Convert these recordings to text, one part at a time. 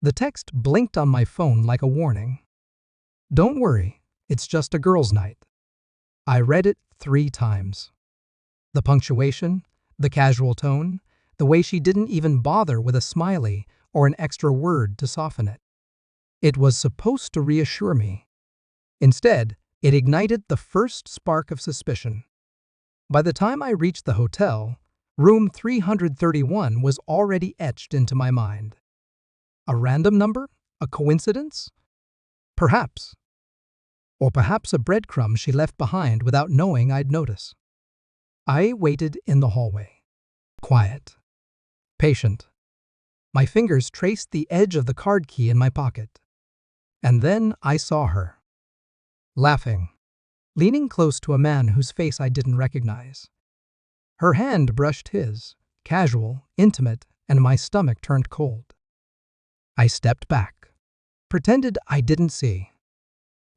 The text blinked on my phone like a warning. "Don't worry, it's just a girls' night." I read it 3 times. The punctuation, the casual tone, the way she didn't even bother with a smiley or an extra word to soften it. It was supposed to reassure me. Instead, it ignited the first spark of suspicion. By the time I reached the hotel, room 331 was already etched into my mind. A random number? A coincidence? Perhaps. Or perhaps a breadcrumb she left behind without knowing I'd notice. I waited in the hallway. Quiet. Patient. My fingers traced the edge of the card key in my pocket. And then I saw her. Laughing. Leaning close to a man whose face I didn't recognize. Her hand brushed his, casual, intimate, and my stomach turned cold. I stepped back. Pretended I didn't see.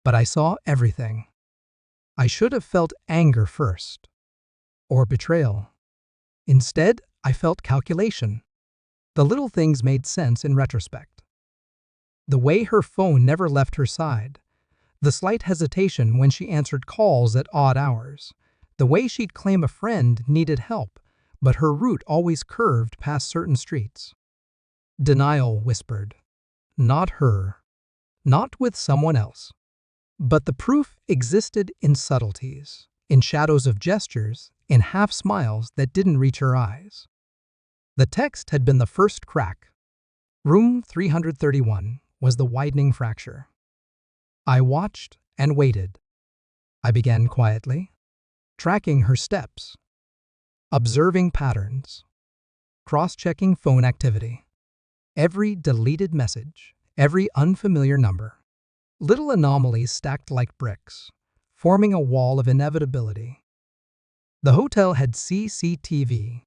But I saw everything. I should have felt anger first. Or betrayal. Instead, I felt calculation. The little things made sense in retrospect. The way her phone never left her side. The slight hesitation when she answered calls at odd hours. The way she'd claim a friend needed help, but her route always curved past certain streets. Denial whispered. Not her. Not with someone else. But the proof existed in subtleties, in shadows of gestures, in half-smiles that didn't reach her eyes. The text had been the first crack. Room 331 was the widening fracture. I watched and waited. I began quietly, tracking her steps, observing patterns, cross-checking phone activity, every deleted message, every unfamiliar number. Little anomalies stacked like bricks, forming a wall of inevitability. The hotel had CCTV.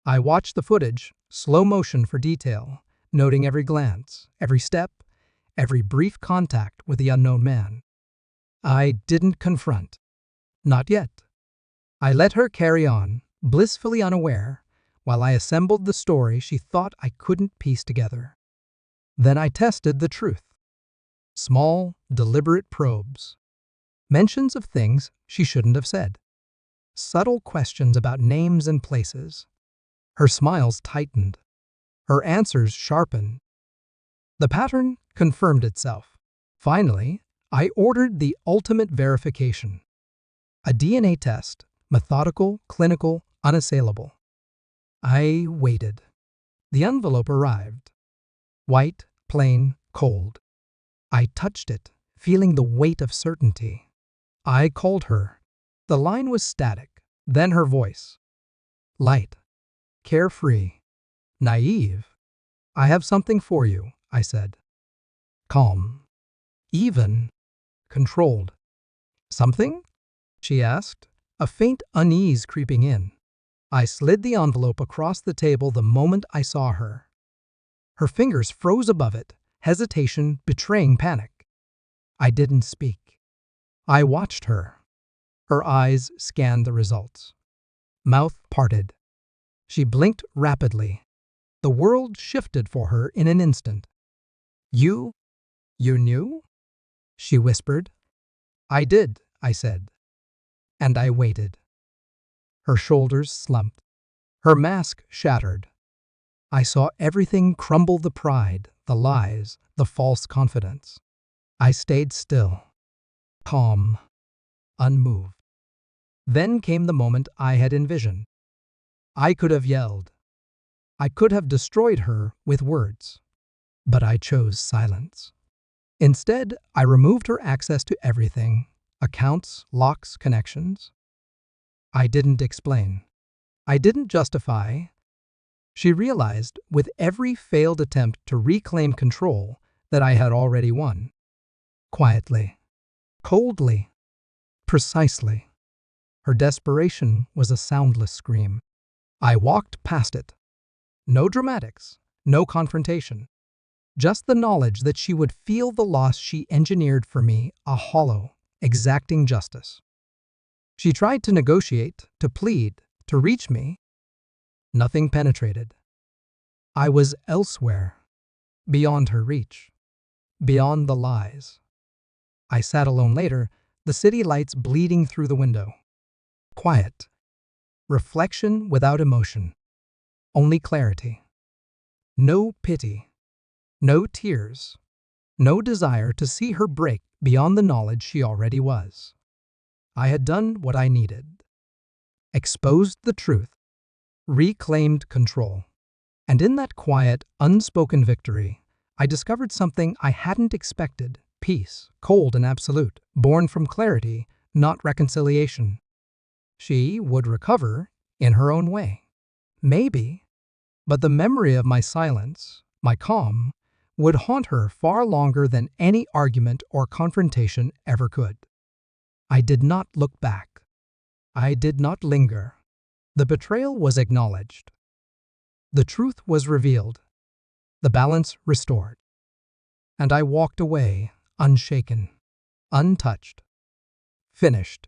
I watched the footage, slow motion for detail, noting every glance, every step, every brief contact with the unknown man. I didn't confront. Not yet. I let her carry on, blissfully unaware, while I assembled the story she thought I couldn't piece together. Then I tested the truth. Small, deliberate probes. Mentions of things she shouldn't have said. Subtle questions about names and places. Her smiles tightened. Her answers sharpened. The pattern confirmed itself. Finally, I ordered the ultimate verification. A DNA test, methodical, clinical, unassailable. I waited. The envelope arrived. White, plain, cold. I touched it, feeling the weight of certainty. I called her. The line was static, then her voice. Light, carefree, naive. "I have something for you," I said. Calm, even, controlled. "Something?" she asked, a faint unease creeping in. I slid the envelope across the table the moment I saw her. Her fingers froze above it, hesitation betraying panic. I didn't speak. I watched her. Her eyes scanned the results. Mouth parted. She blinked rapidly. The world shifted for her in an instant. You knew?" she whispered. "I did," I said. And I waited. Her shoulders slumped. Her mask shattered. I saw everything crumble, the pride, the lies, the false confidence. I stayed still, calm, unmoved. Then came the moment I had envisioned. I could have yelled. I could have destroyed her with words. But I chose silence. Instead, I removed her access to everything: accounts, locks, connections. I didn't explain. I didn't justify. She realized, with every failed attempt to reclaim control, that I had already won. Quietly, coldly, precisely. Her desperation was a soundless scream. I walked past it. No dramatics, no confrontation. Just the knowledge that she would feel the loss she engineered for me, a hollow, exacting justice. She tried to negotiate, to plead, to reach me. Nothing penetrated. I was elsewhere. beyond her reach, beyond the lies. I sat alone later, the city lights bleeding through the window. Quiet. Reflection without emotion. Only clarity. No pity. No tears. No desire to see her break beyond the knowledge she already was. I had done what I needed. Exposed the truth. Reclaimed control. And in that quiet, unspoken victory, I discovered something I hadn't expected. Peace, cold and absolute, born from clarity, not reconciliation. She would recover in her own way. Maybe. But the memory of my silence, my calm, would haunt her far longer than any argument or confrontation ever could. I did not look back. I did not linger. The betrayal was acknowledged. The truth was revealed. The balance restored. And I walked away, unshaken, untouched, finished.